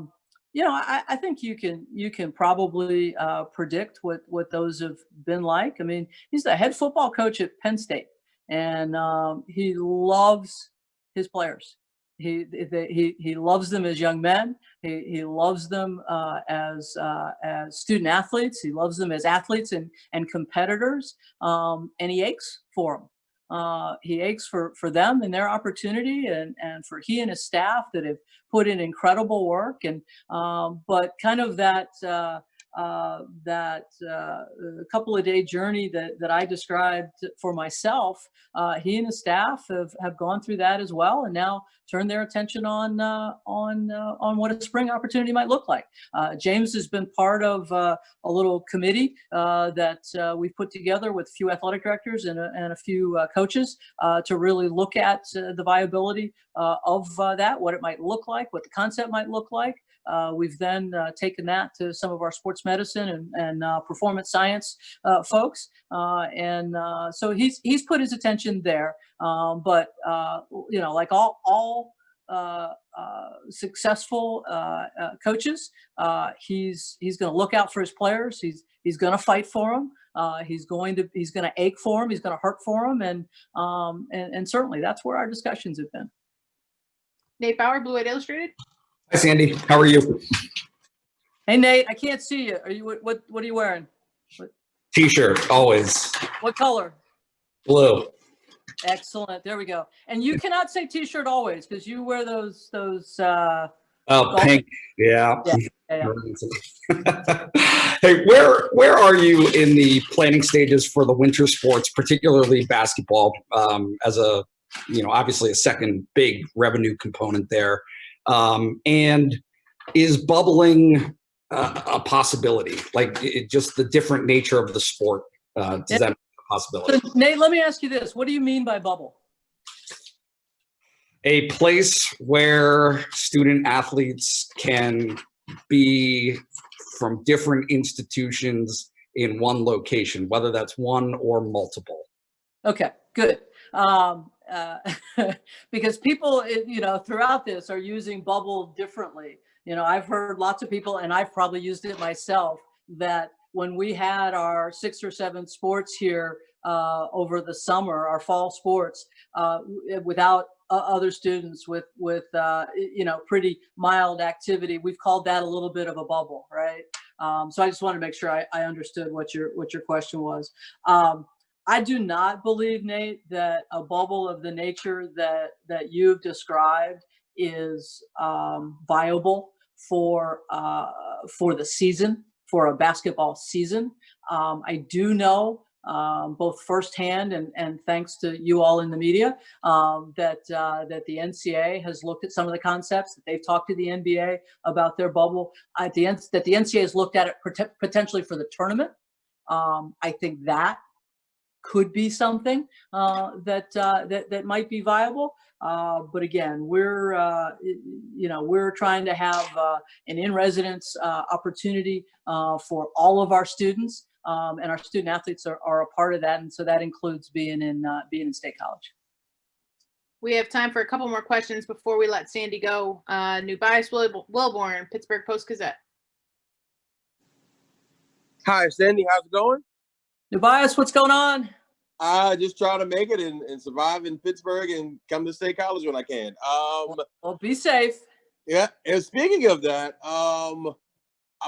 [SPEAKER 2] think you can probably predict what those have been like. I mean, he's the head football coach at Penn State, and he loves his players. He loves them as young men. He loves them as student athletes. He loves them as athletes and competitors. And he aches for them. He aches for them and their opportunity, and for he and his staff that have put in incredible work. And but kind of that couple of day journey that I described for myself, he and his staff have gone through that as well, and now turn their attention on what a spring opportunity might look like. James has been part of a little committee that we've put together with a few athletic directors and a few coaches to really look at the viability of that, what it might look like, what the concept might look like. we've then taken that to some of our sports medicine and performance science folks, and so he's put his attention there. But like all successful coaches, he's going to look out for his players. He's going to fight for them. He's going to ache for them. He's going to hurt for them, and certainly that's where our discussions have been.
[SPEAKER 1] Nate Bauer, Blue White Illustrated.
[SPEAKER 18] Hi, Sandy. How are you?
[SPEAKER 2] Hey, Nate, I can't see you. Are you what are you wearing?
[SPEAKER 18] T-shirt, always.
[SPEAKER 2] What color?
[SPEAKER 18] Blue.
[SPEAKER 2] Excellent. There we go. And you cannot say T-shirt always because you wear those.
[SPEAKER 18] Oh, pink. Yeah.
[SPEAKER 2] Yeah.
[SPEAKER 18] Hey, where are you in the planning stages for the winter sports, particularly basketball, as a, obviously a second big revenue component there? And is bubbling a possibility? Like just the different nature of the sport, does that make a possibility?
[SPEAKER 2] So, Nate, let me ask you this. What do you mean by bubble?
[SPEAKER 18] A place where student athletes can be from different institutions in one location, whether that's one or multiple.
[SPEAKER 2] Okay, good. Because people, throughout this are using bubble differently. I've heard lots of people, and I've probably used it myself, that when we had our 6 or 7 sports here over the summer, our fall sports, without other students with pretty mild activity, we've called that a little bit of a bubble, right? So I just want to make sure I understood what your question was. I do not believe, Nate, that a bubble of the nature that you've described is viable for the season, for a basketball season. I do know both firsthand and thanks to you all in the media that the NCAA has looked at some of the concepts, that they've talked to the NBA about their bubble, that the NCAA has looked at it potentially for the tournament. I think that could be something that might be viable. But again, we're trying to have an in-residence opportunity for all of our students, and our student athletes are a part of that, and so that includes being in State College.
[SPEAKER 1] We have time for a couple more questions before we let Sandy go. New bias, Wilborn, Pittsburgh Post-Gazette.
[SPEAKER 19] Hi, Sandy. How's it going?
[SPEAKER 2] New bias, what's going on?
[SPEAKER 19] Just trying to make it and survive in Pittsburgh and come to State College when I can.
[SPEAKER 2] Well, be safe.
[SPEAKER 19] Yeah. And speaking of that, I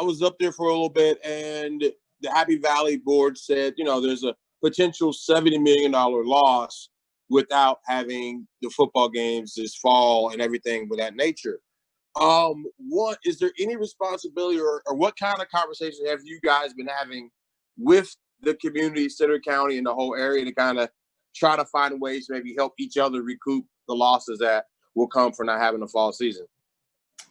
[SPEAKER 19] was up there for a little bit, and the Happy Valley board said, there's a potential $70 million loss without having the football games this fall and everything of that nature. What is there any responsibility or what kind of conversation have you guys been having with the community, Center County, and the whole area to kind of try to find ways to maybe help each other recoup the losses that will come from not having a fall season?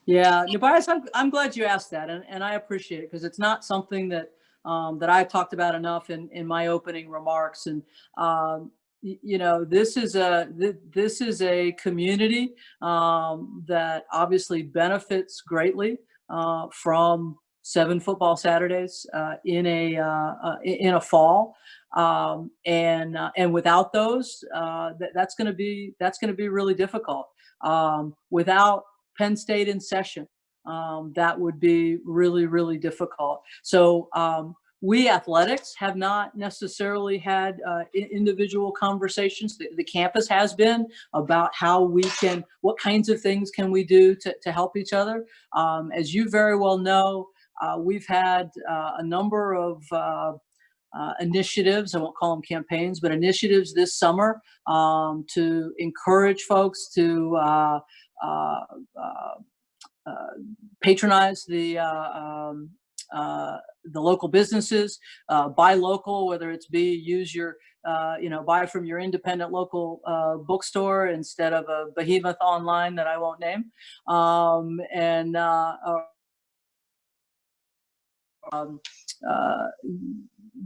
[SPEAKER 2] Yeah, Tobias, I'm glad you asked that, and I appreciate it because it's not something that I've talked about enough in my opening remarks. And this is a community that obviously benefits greatly from 7 football Saturdays in a fall, and without those, that's going to be really difficult. Without Penn State in session, that would be really, really difficult. So we athletics have not necessarily had individual conversations. The campus has been about what kinds of things can we do to help each other. As you very well know, we've had a number of initiatives, I won't call them campaigns, but initiatives this summer to encourage folks to patronize the local businesses, buy local, whether it's use your, buy from your independent local bookstore instead of a behemoth online that I won't name,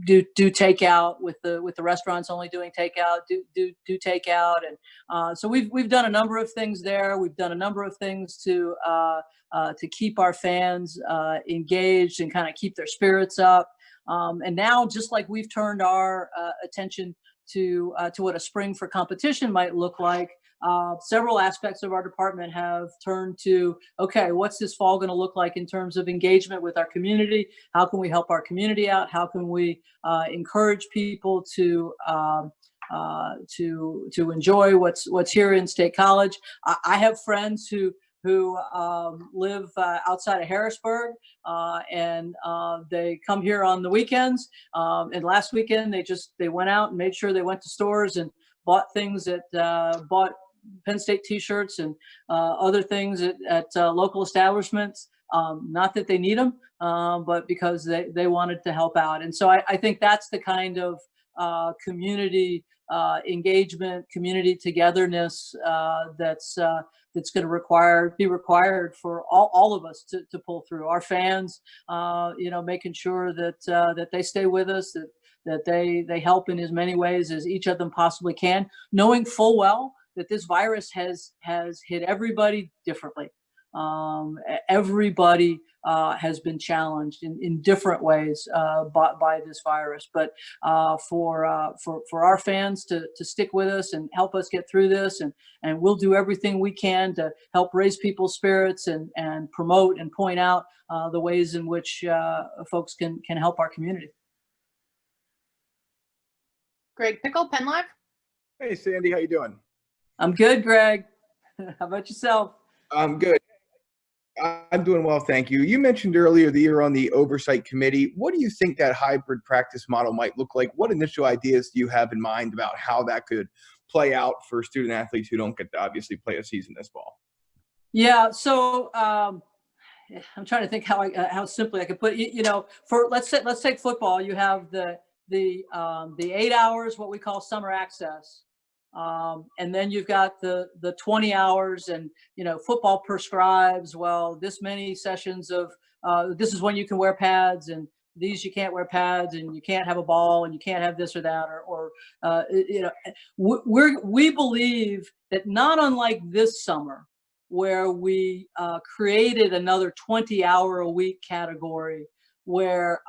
[SPEAKER 2] do takeout with the restaurants only doing takeout, do takeout. And so we've done a number of things there. We've done a number of things to keep our fans engaged and kind of keep their spirits up. And now, just like we've turned our attention to what a spring for competition might look like, several aspects of our department have turned to, okay, what's this fall going to look like in terms of engagement with our community? How can we help our community out? How can we encourage people to enjoy what's here in State College? I have friends who live outside of Harrisburg, and they come here on the weekends. And last weekend they went out and made sure they went to stores and bought things bought Penn State T-shirts and other things at local establishments. Not that they need them, but because they wanted to help out. And so I think that's the kind of community engagement, community togetherness that's going to be required for all of us to pull through. Our fans, making sure that they stay with us, that they help in as many ways as each of them possibly can, knowing full well that this virus has hit everybody differently. Everybody has been challenged in different ways by this virus. But for our fans to stick with us and help us get through this, and we'll do everything we can to help raise people's spirits and promote and point out the ways in which folks can help our community.
[SPEAKER 1] Greg Pickle, Penn Live.
[SPEAKER 20] Hey, Sandy, how you doing?
[SPEAKER 2] I'm good, Greg. How about yourself?
[SPEAKER 20] I'm good. I'm doing well, thank you. You mentioned earlier that you're on the oversight committee. What do you think that hybrid practice model might look like? What initial ideas do you have in mind about how that could play out for student athletes who don't get to obviously play a season this fall?
[SPEAKER 2] Yeah, so I'm trying to think how simply I could put it. For let's take football. You have the 8 hours, what we call summer access. And then you've got the 20 hours, and football prescribes, well, this many sessions of this is when you can wear pads, and these you can't wear pads, and you can't have a ball, and you can't have this or that, or we believe that, not unlike this summer where we created another 20-hour-a-week category where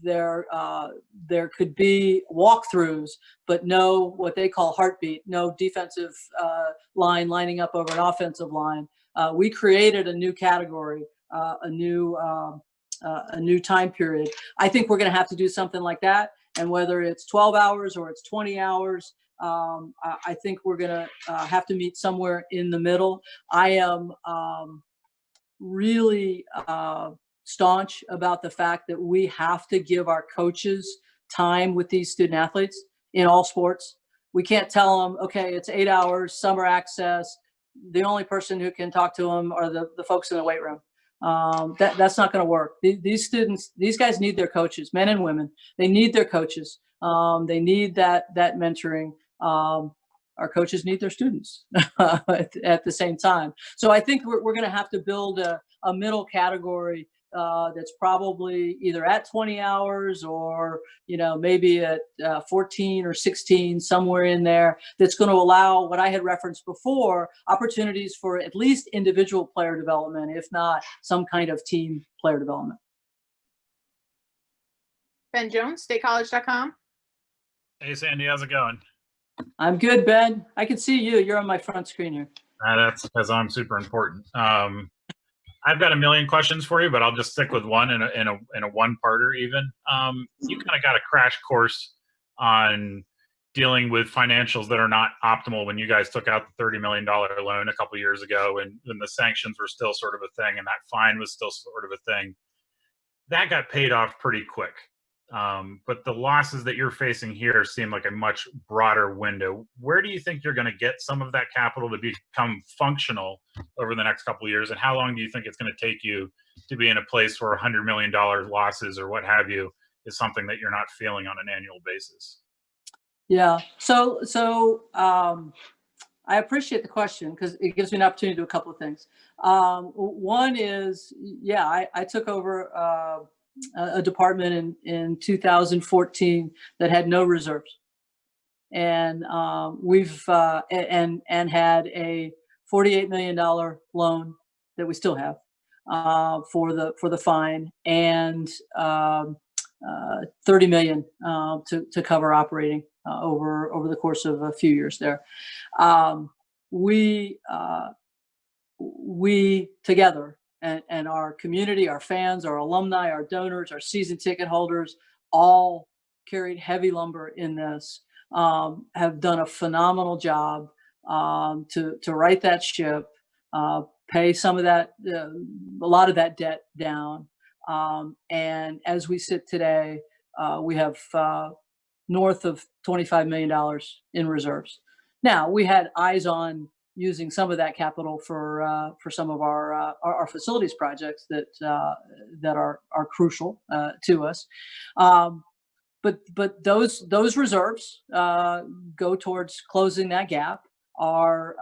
[SPEAKER 2] there could be walkthroughs, but no what they call heartbeat, no defensive line lining up over an offensive line. We created a new category, a new time period. I think we're going to have to do something like that. And whether it's 12 hours or it's 20 hours, I think we're going to have to meet somewhere in the middle. I am really staunch about the fact that we have to give our coaches time with these student athletes in all sports. We can't tell them, okay, it's 8 hours, summer access. The only person who can talk to them are the folks in the weight room. That's not going to work. These guys need their coaches, men and women. They need their coaches. They need that mentoring. Our coaches need their students at the same time. So I think we're going to have to build a middle category that's probably either at 20 hours or, maybe at 14 or 16, somewhere in there, that's going to allow what I had referenced before, opportunities for at least individual player development, if not some kind of team player development.
[SPEAKER 1] Ben Jones, statecollege.com.
[SPEAKER 21] Hey, Sandy, how's it going?
[SPEAKER 2] I'm good, Ben. I can see you. You're on my front screen here.
[SPEAKER 21] That's because I'm super important. I've got a million questions for you, but I'll just stick with one in a one-parter even. You kind of got a crash course on dealing with financials that are not optimal when you guys took out the $30 million loan a couple of years ago, and the sanctions were still sort of a thing, and that fine was still sort of a thing. That got paid off pretty quick. But the losses that you're facing here seem like a much broader window. Where do you think you're going to get some of that capital to become functional over the next couple of years? And how long do you think it's going to take you to be in a place where $100 million losses or what have you is something that you're not feeling on an annual basis?
[SPEAKER 2] Yeah. So I appreciate the question because it gives me an opportunity to do a couple of things. One is, yeah, I took over a department in 2014 that had no reserves, and we've and had a $48 million loan that we still have for the fine, and 30 million to cover operating over the course of a few years there. We together, and our community, our fans, our alumni, our donors, our season ticket holders, all carried heavy lumber in this, have done a phenomenal job to right that ship, pay some of that, a lot of that debt down. And as we sit today, we have north of $25 million in reserves. Now, we had eyes on using some of that capital for some of our facilities projects that are crucial to us. But those reserves go towards closing that gap. Our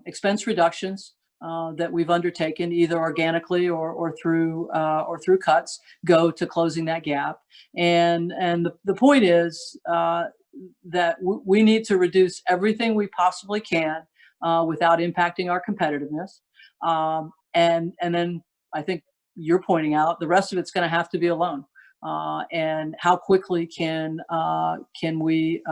[SPEAKER 2] expense reductions that we've undertaken, either organically or through cuts, go to closing that gap. And the point is that we need to reduce everything we possibly can without impacting our competitiveness. And then I think you're pointing out the rest of it's going to have to be a loan. And how quickly can we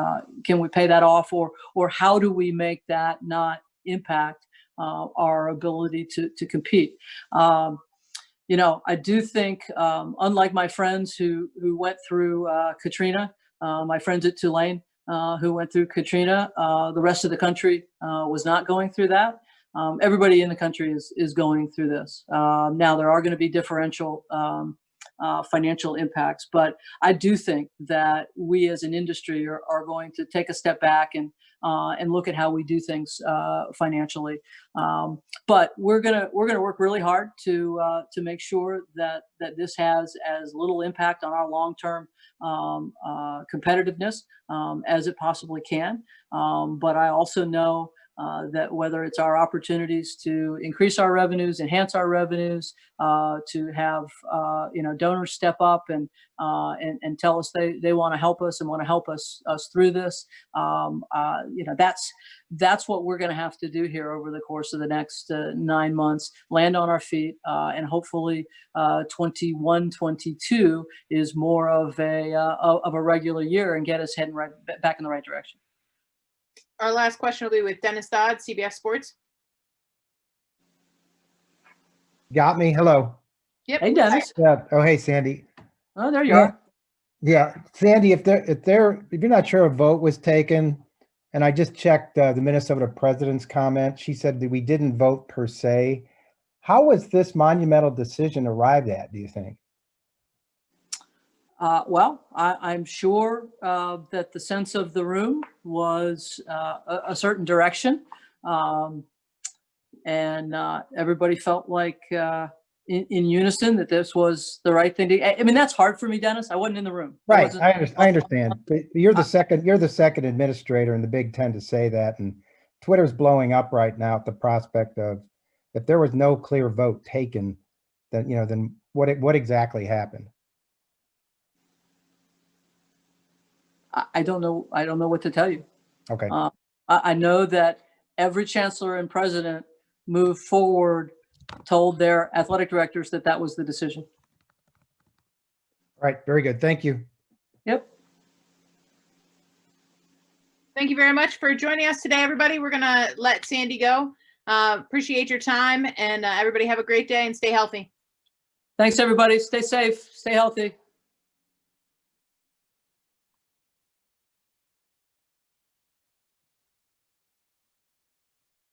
[SPEAKER 2] pay that off, or how do we make that not impact our ability to compete? You know, I do think, unlike my friends who went through Katrina, my friends at Tulane who went through Katrina, the rest of the country was not going through that. Everybody in the country is going through this. Now, there are going to be differential financial impacts, but I do think that we as an industry are going to take a step back and look at how we do things financially. But we're gonna work really hard to make sure that this has as little impact on our long-term competitiveness as it possibly can. But I also know that whether it's our opportunities to increase our revenues, enhance our revenues, to have donors step up and tell us they want to help us and want to help us through this, that's what we're going to have to do here over the course of the next 9 months. Land on our feet, and hopefully 21-22 is more of a regular year and get us heading right back in the right direction.
[SPEAKER 1] Our last question will be with Dennis Dodd, CBS Sports.
[SPEAKER 3] Got me. Hello.
[SPEAKER 1] Yep.
[SPEAKER 2] Hey, Dennis.
[SPEAKER 3] Yeah. Oh, hey, Sandy.
[SPEAKER 2] Oh, there you are.
[SPEAKER 3] Yeah, Sandy. If you're not sure a vote was taken, and I just checked the Minnesota president's comment, she said that we didn't vote per se. How was this monumental decision arrived at, do you think?
[SPEAKER 2] Well, I'm sure that the sense of the room was a certain direction, and everybody felt like in unison that this was the right thing to. I mean, that's hard for me, Dennis. I wasn't in the room.
[SPEAKER 3] Right, I understand. But you're the second administrator in the Big Ten to say that, and Twitter's blowing up right now at the prospect of if there was no clear vote taken, then what exactly happened?
[SPEAKER 2] I don't know. I don't know what to tell you.
[SPEAKER 3] Okay.
[SPEAKER 2] I know that every chancellor and president moved forward, told their athletic directors that was the decision.
[SPEAKER 3] All right. Very good. Thank you.
[SPEAKER 2] Yep.
[SPEAKER 1] Thank you very much for joining us today, everybody. We're going to let Sandy go. Appreciate your time, and everybody have a great day and stay healthy.
[SPEAKER 2] Thanks, everybody. Stay safe. Stay healthy.